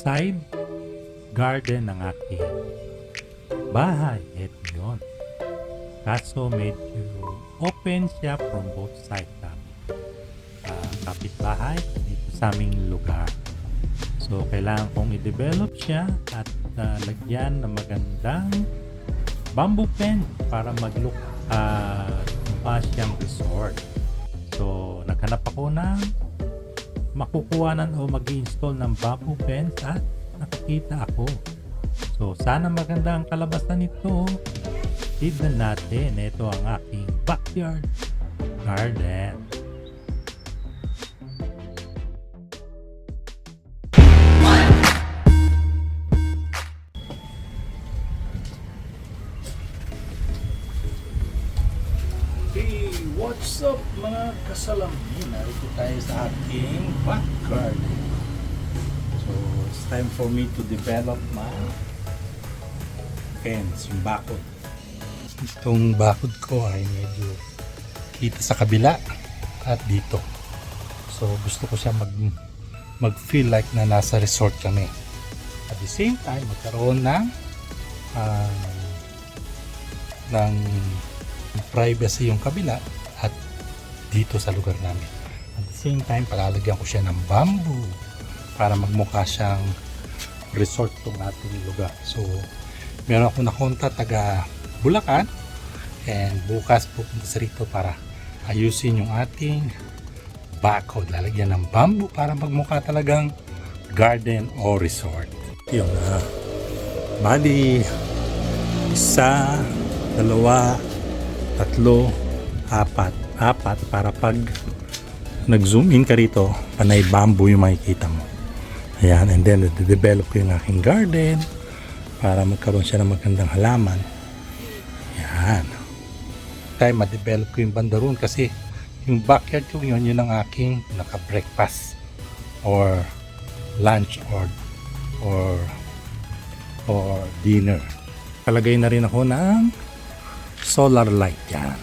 side garden ng aking bahay. Ito yun. Kaso medyo open siya from both sides namin. Kapitbahay dito sa aming lugar. So, kailangan kong i-develop siya at lagyan ng magandang bamboo pen para mukha siyang resort. So, naghanap ako ng makukuhanan o mag-i-install ng bamboo pens at nakikita ako. So, sana maganda ang kalabasan nito. Tignan natin. Ito ang aking backyard garden. Hey, what's up mga kasalamin? Narito tayo sa aking back garden. So, it's time for me to develop my fence, yung bakod. Itong bakod ko ay medyo kita sa kabila at dito. So, gusto ko siya mag-feel like na nasa resort kami. At the same time, magkaroon ng privacy yung kabila at dito sa lugar namin. At the same time, palalagyan ko siya ng bamboo para magmukha siyang resort tong ating lugar. So, meron ako nakonta taga Bulacan and bukas pupunta sa rito para ayusin yung ating bakod. Lalagyan ng bamboo para magmukha talagang garden o resort. Yung bali, isa, dalawa, tatlo, apat para pag nag-zoom in ka rito, panay bamboo yung makikita mo. Ayan, and then develop ko yung aking garden para magkaroon siya ng magandang halaman. Ayan. Tayo ma-develop ko yung banda roon kasi yung backyard ko yun ang aking naka-breakfast or lunch or dinner. Palagay na rin ako ng solar light yan.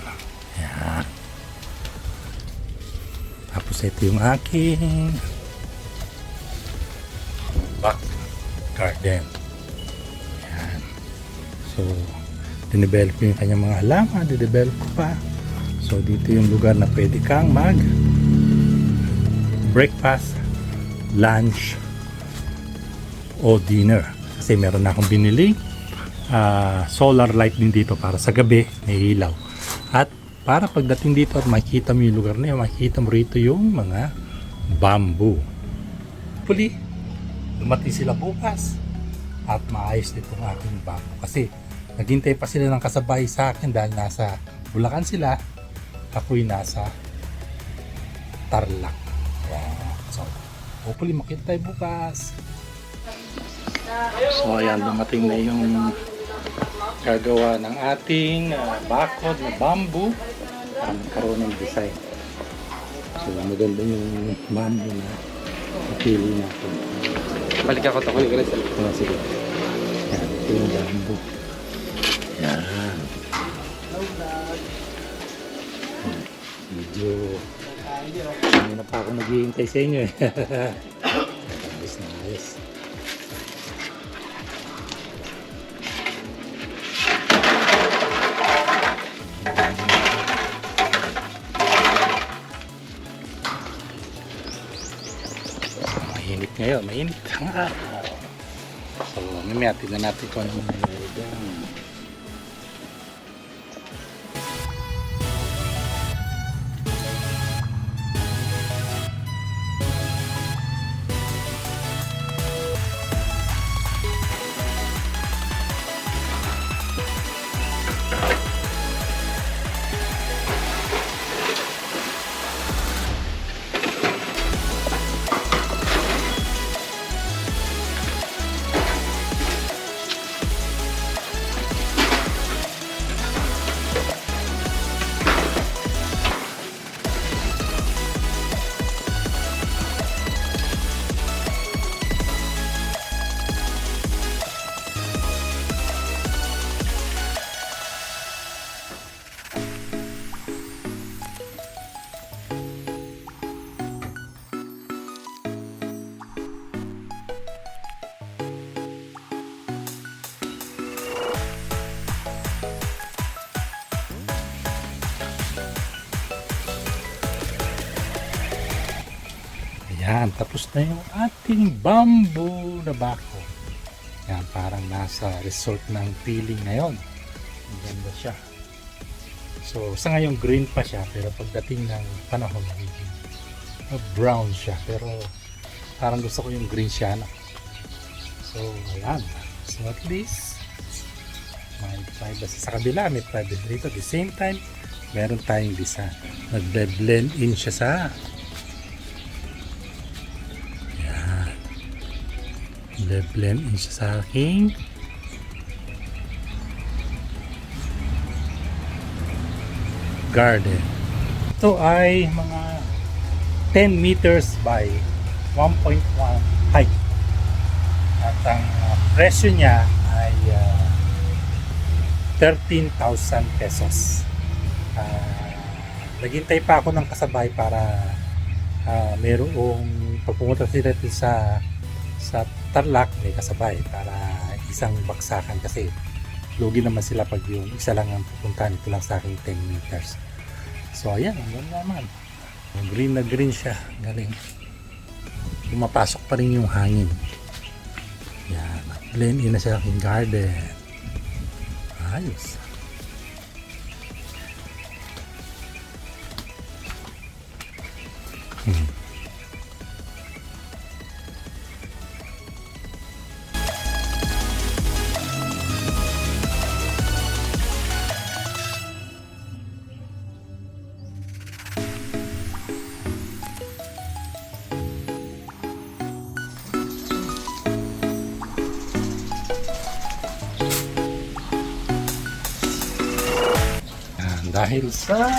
Ayan. Tapos ito yung aking back garden. Ayan. So, dinevelop ko yung kanyang mga halaman, didevelop ko pa. So, dito yung lugar na pwede kang mag breakfast, lunch, o dinner. Kasi meron na akong binili solar light din dito para sa gabi may ilaw. At para pagdating dito at makikita mo yung lugar na yun, makikita mo rito yung mga bamboo. Hopefully, dumating sila bukas at maayos dito ang aking bamboo. Kasi naghintay pa sila ng kasabay sa akin dahil nasa Bulacan sila, ako'y nasa Tarlac. So, hopefully makita tayo bukas. So ayan, dumating na yung gagawa ng ating bakod na bamboo para magkaroon ng design. So maganda yung bamboo na napili natin. Balik ako ito ko yung guys. Sige. Yan, ito yung bamboo. Yan. Medyo hindi na pa ako naghihintay sa inyo eh. Ayos na ayos. Mainit ngayon, mainit ang araw. So, mamaya tignan natin kung ano mangyayari dyan. Yan, tapos na yung ating bamboo na bako. Yan, parang nasa resort ng feeling ngayon. Ang ganda siya. So, sa ngayon green pa siya, pero pagdating ng panahon, magiging brown siya. Pero parang gusto ko yung green siya. No? So, ayan. So, at least, may privacy sa kabila, may privacy dito. At the same time, meron tayong design. Nagbe-blend in siya sa blend in siya sa aking garden. Ito ay mga 10 meters by 1.1 height. At ang presyo niya ay 13,000 pesos. Naghintay pa ako ng kasabay para merong pagpumunta sila sa Tarlac, may kasabay para isang baksakan kasi lugi naman sila pag yung isa lang ang pupuntahan. Ito lang sa akin 10 meters. So ayan, ang ganda naman. Green na green siya. Galing. Pumapasok pa rin yung hangin. Yan. Blend in na siya aking garden. Ayos. Dahil sa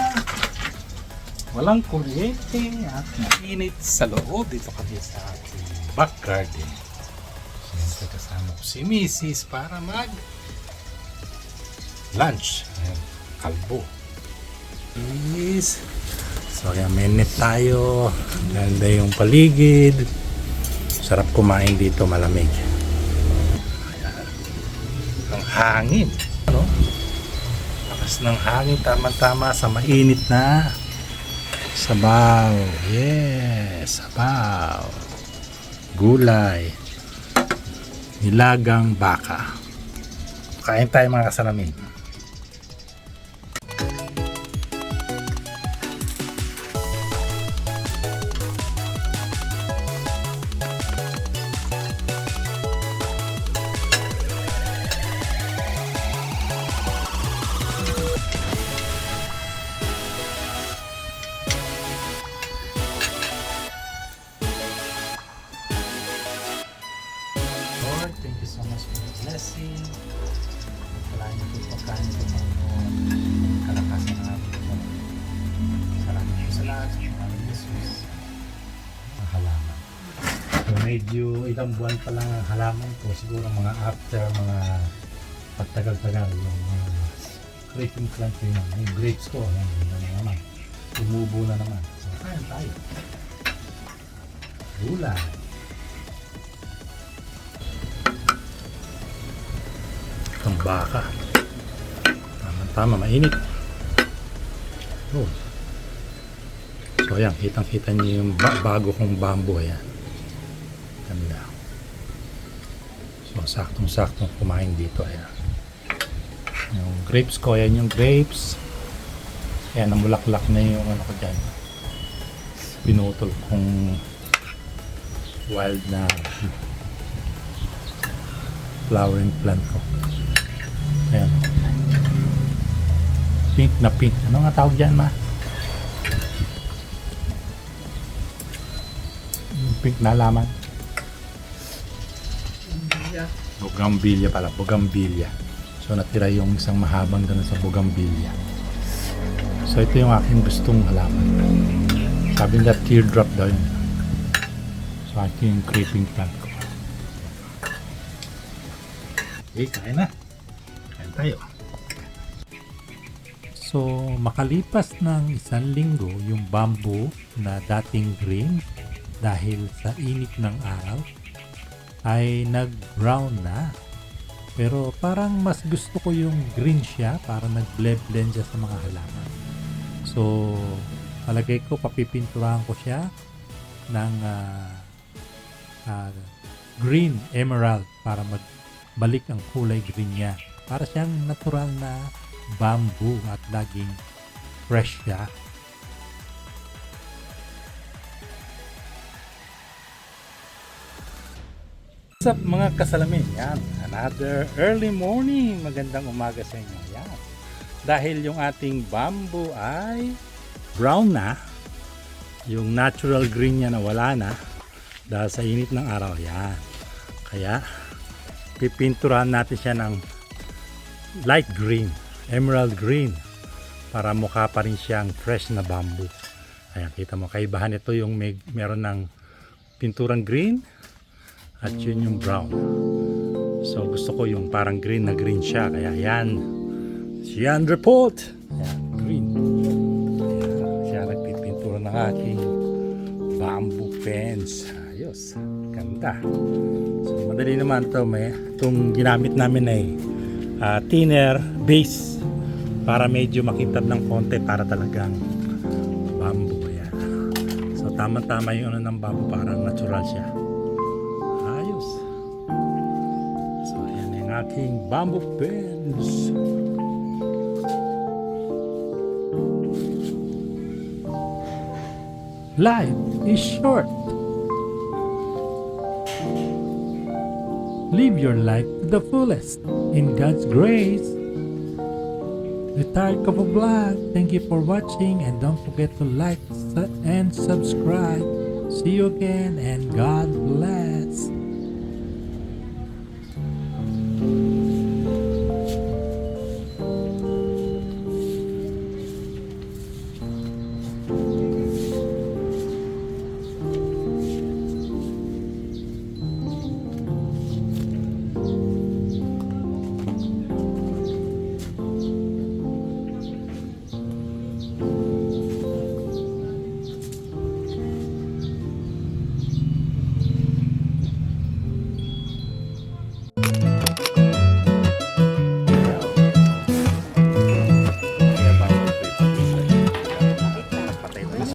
walang kuryente at mainit sa loob, dito kami sa ating back garden. Siyempre kasama ko si Mrs. para mag lunch. Ayan, kalbo. Yes. So kaya minute tayo. Ganda yung paligid. Sarap kumain dito, malamig. Ayan. Ang hangin. Ano? Ng hangin, tama-tama sa mainit na sabaw. Yes, sabaw. Gulay. Nilagang baka. Kain tayo mga kasalamin. Lord, thank you so much for the blessing. Pagpalain po pagkain ko ng kalakasan ng ating ito. Salamat po sa lahat. Maraming Jesus. Ang halaman. So, medyo ilang buwan pa lang ang halaman ko. Siguro mga after mga pagtagal-tagal yung creeping plant ko yun. Yung grapes ko, yun na naman. Tumubo na naman. So, kain tayo. Gulay. Ang baka. Tama, mainit. Oh. So ayan, kitang-kita niyo yung bago kong bamboo. Ayan. Ganda. So saktong-saktong kumain dito. Ayan. Yung grapes ko, ayan yung grapes. Ayan, namulaklak na yung ano ko dyan. Pinutol kong wild na flowering plant ko. Ayan. Pink na pink. Ano nga tawag dyan, ma? Yung pink na laman. Bougainvillea pala. Bougainvillea. So natira yung isang mahabang ganun sa Bougainvillea. So ito yung aking gustong halaman. Sabi nila teardrop daw yun. So aking creeping plant ko. Okay, kain na. Kain tayo. So, makalipas ng 1 linggo, yung bamboo na dating green dahil sa init ng araw ay nag-brown na. Pero parang mas gusto ko yung green siya para nag-blend siya sa mga halaman. So, palagay ko papipinturahan ko siya ng green emerald para magbalik ang kulay green niya. Para siyang natural na bamboo at laging fresh siya. What's up mga kasalamin? Yan, another early morning. Magandang umaga sa inyo. Yan. Dahil yung ating bamboo ay brown na, yung natural green niya na wala na dahil sa init ng araw. Yan. Kaya pipinturahan natin siya ng light green, emerald green para mukha pa rin siyang fresh na bamboo. Ayan, kita mo kaibahan ito yung meron ng pinturang green at yun yung brown. So gusto ko yung parang green na green siya. Kaya yan, siyan report. Ayan, green. Ayan, siya nagpipintura ng aking bamboo fence. Ayos, ganda. So madali naman to. Itong ginamit namin ay thinner base para medyo makintab ng konti para talagang bamboo. Ayan. So tama-tama yung ano ng bamboo, parang natural siya. Ayos. So ayan yung aking bamboo fence. Life is short. Live your life to the fullest in God's grace. Retired Couple Vlog, thank you for watching and don't forget to like and subscribe. See you again and God bless.